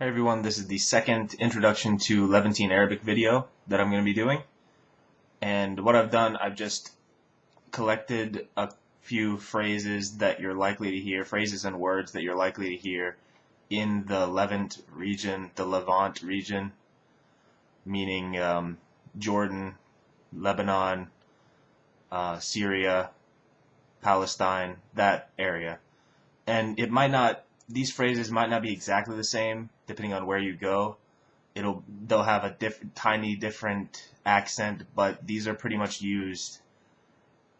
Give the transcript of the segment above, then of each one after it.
Hey everyone, this is the second introduction to Levantine Arabic video that I'm going to be doing. And what I've done, I've just collected a few phrases that you're likely to hear, phrases and words that you're likely to hear in the Levant region, the Levant region, meaning Jordan, Lebanon, Syria, Palestine, that area. And these phrases might not be exactly the same depending on where you go. They'll have a tiny different accent, but these are pretty much used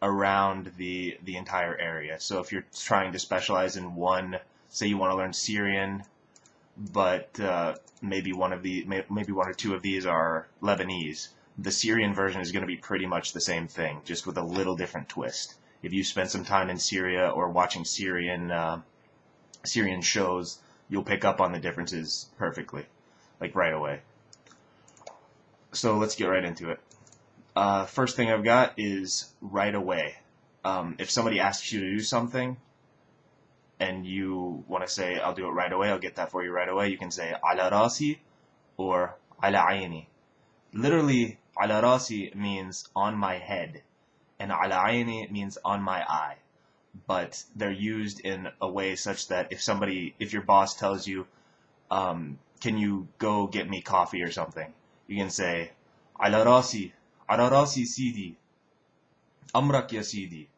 around the entire area. So if you're trying to specialize in one, say you want to learn Syrian, but maybe one or two of these are Lebanese, the Syrian version is going to be pretty much the same thing, just with a little different twist. If you spend some time in Syria or watching Syrian shows, you'll pick up on the differences perfectly, like right away. So let's get right into it. First thing I've got is right away. If somebody asks you to do something and you want to say, I'll do it right away, I'll get that for you right away, you can say ala rasi or ala ayni. Literally, ala rasi means on my head, and ala ayni means on my eye. But they're used in a way such that if your boss tells you, can you go get me coffee or something, you can say, ala rasi sidi, amrak ya sidi,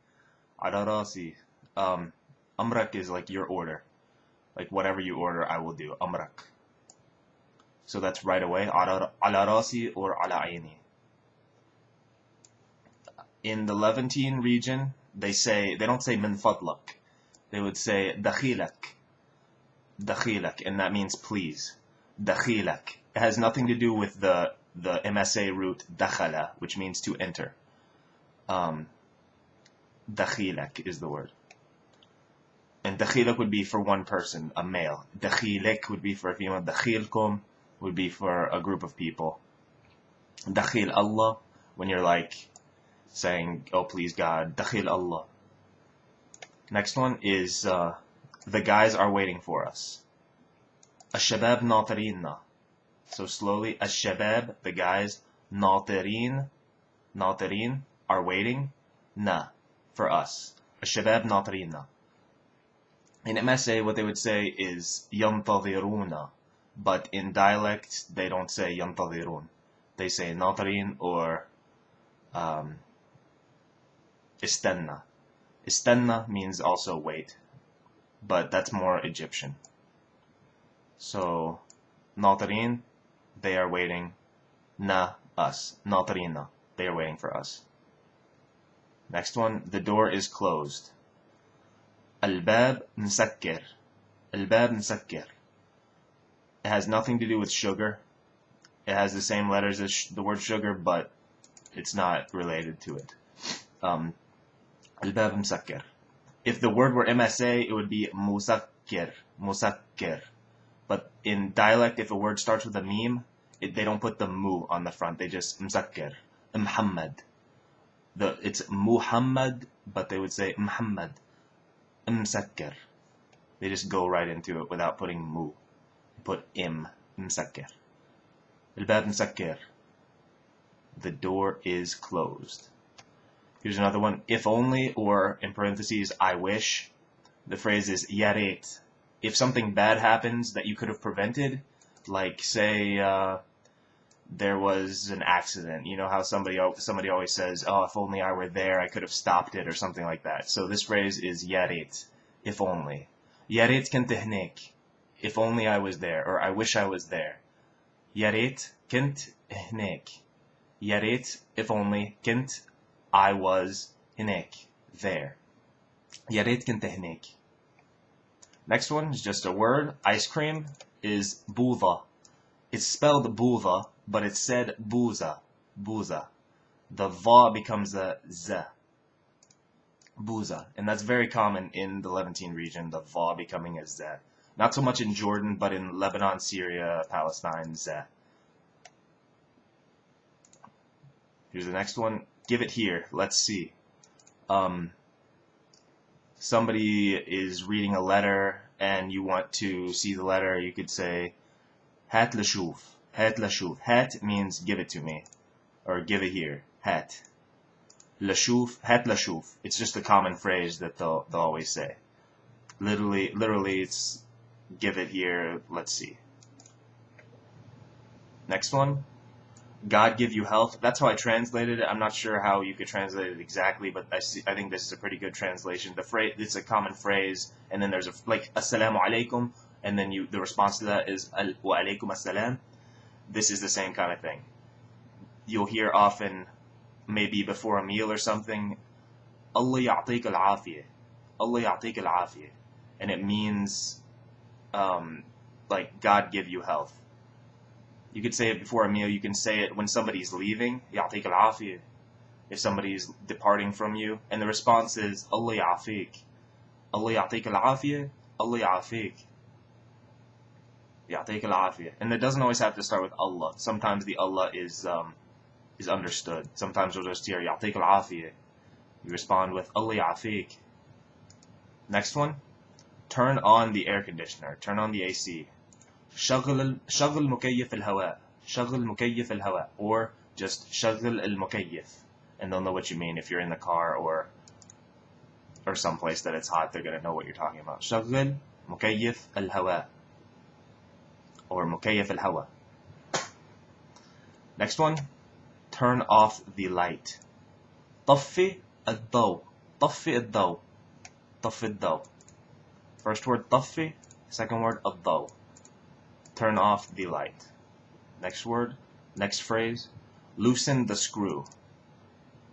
ala rasi. Amrak is like your order, like whatever you order, I will do, amrak. So that's right away, ala rasi or ala ayni. In the Levantine region, they don't say min fadlak. They would say dakhilak, and that means please. Dakhilak. It has nothing to do with the MSA root dakhala, which means to enter. Dakhilak is the word. And dakhilak would be for one person, a male. Dakhilek would be for a female. Dakhilkum would be for a group of people. Dakhil Allah, when you're like saying, oh please God, dakhil Allah. Next one is the guys are waiting for us. Ash-shabab natirinna. So slowly, ash-shabab, the guys, natirin are waiting, na, for us. Ash-shabab natirinna. In MSA, what they would say is yantadiruna, but in dialect, they don't say yantadirun. They say natirin or istanna. Istanna means also wait, but that's more Egyptian. So, natirin, they are waiting. Na, us. Natirina, they are waiting for us. Next one, the door is closed. Al-bab msakkir. Al-bab msakkir. It has nothing to do with sugar. It has the same letters as the word sugar, but it's not related to it. Al-bab msakkir. If the word were MSA, it would be musakkir. But in dialect, if a word starts with a meme, they don't put the mu on the front. They just msakkir. Muhammad. It's Muhammad, but they would say Muhammad. Msakkir. They just go right into it without putting mu. Put msakkir. Al-bab msakkir. The door is closed. Here's another one. If only, or in parentheses, I wish. The phrase is yarit. If something bad happens that you could have prevented, like say there was an accident. You know how somebody always says, oh, if only I were there, I could have stopped it, or something like that. So this phrase is yarit. If only. Yarit kint hnek. If only I was there, or I wish I was there. Yarit kint hnek. Yarit, if only, kint, I was, هناك, there. يا ريت كنت هناك. Next one is just a word. Ice cream is budha. It's spelled budha, but it's said buza. Buza. The va becomes a z. Buza. And that's very common in the Levantine region, the va becoming a z. Not so much in Jordan, but in Lebanon, Syria, Palestine, z. Here's the next one. Give it here. Let's see. Somebody is reading a letter and you want to see the letter. You could say, هات لشوف. هات لشوف. Hat means give it to me, or give it here. Hat. لشوف. هات لشوف. It's just a common phrase that they'll always say. Literally, it's give it here. Let's see. Next one. God give you health. That's how I translated it. I'm not sure how you could translate it exactly, but I think this is a pretty good translation. The phrase, it's a common phrase, and then there's like assalamu alaikum, and then the response to that is wa alaikum assalam. This is the same kind of thing. You'll hear often, maybe before a meal or something, Allah ya'tik al-afiyah. Allah ya'tik al-afiyah. And it means, like, God give you health. You could say it before a meal. You can say it when somebody's leaving. Ya'tik al-afiyah. If somebody's departing from you. And the response is, Allah ya'afik. Allah ya'tik al-afiyah. Allah ya'afik. Ya'tik al-afiyah. And it doesn't always have to start with Allah. Sometimes the Allah is understood. Sometimes you'll just hear Ya'tik al-afiyah. You respond with Allah ya'afik. Next one. Turn on the air conditioner. Turn on the AC. شغل مكيف الهواء. شغل مكيف الهواء. Or just شغل المكيف. And they'll know what you mean if you're in the car or someplace that it's hot. They're going to know what you're talking about. شغل مكيف الهواء. Or مكيف الهواء. Next one. Turn off the light. طفي الضوء. طفي الضوء. طفي الضوء. First word طفي. Second word الضوء. Turn off the light. Next word. Next phrase. Loosen the screw.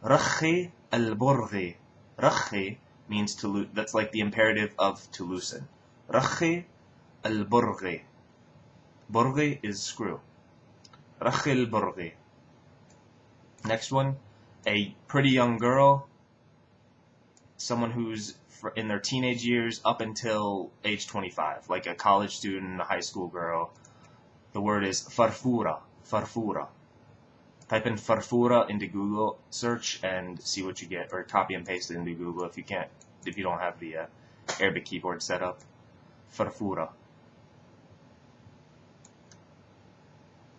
رخي البرغي. رخي means to loosen. That's like the imperative of to loosen. رخي البرغي. برغي is screw. رخي البرغي. Next one, a pretty young girl, someone who's in their teenage years up until age 25, like a college student, a high school girl. The word is farfura, farfura. Type in farfura into Google search and see what you get, or copy and paste it into Google if you don't have the Arabic keyboard set up. Farfura.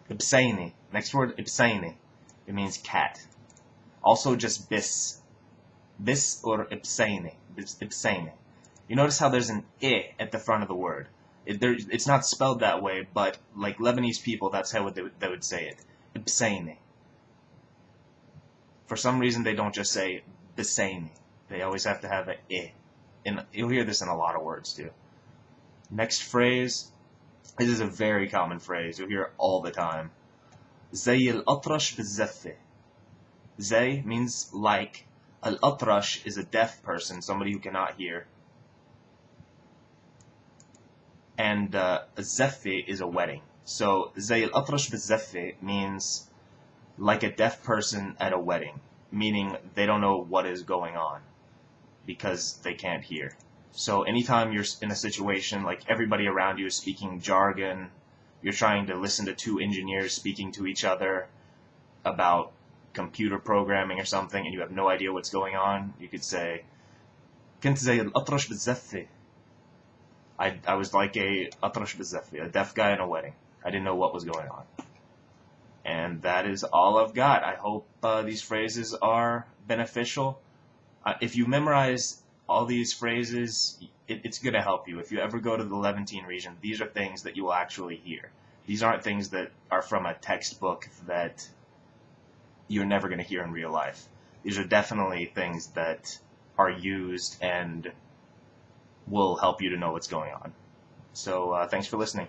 Ibsaini. Next word, ibsaini. It means cat. Also just bis. Bis or ibsaini. Ibsaini. You notice how there's an I at the front of the word. It's not spelled that way, but like Lebanese people, that's how they would say it. Ibsaini. For some reason, they don't just say bisaini. They always have to have an I. And you'll hear this in a lot of words too. Next phrase. This is a very common phrase. You'll hear it all the time. زي الأطرش بالزفة. زي means like. Al-Atrash is a deaf person, somebody who cannot hear. And Zaffe is a wedding. So زي الأطرش بالزفة means like a deaf person at a wedding, meaning they don't know what is going on because they can't hear. So anytime you're in a situation like everybody around you is speaking jargon, you're trying to listen to two engineers speaking to each other about computer programming or something, and you have no idea what's going on, you could say, كنت زي الأطرش بالزفة. I was like a أطرش بالزفة, a deaf guy in a wedding. I didn't know what was going on. And that is all I've got. I hope these phrases are beneficial. If you memorize all these phrases, it's going to help you. If you ever go to the Levantine region, these are things that you will actually hear. These aren't things that are from a textbook that you're never going to hear in real life. These are definitely things that are used and will help you to know what's going on. So thanks for listening.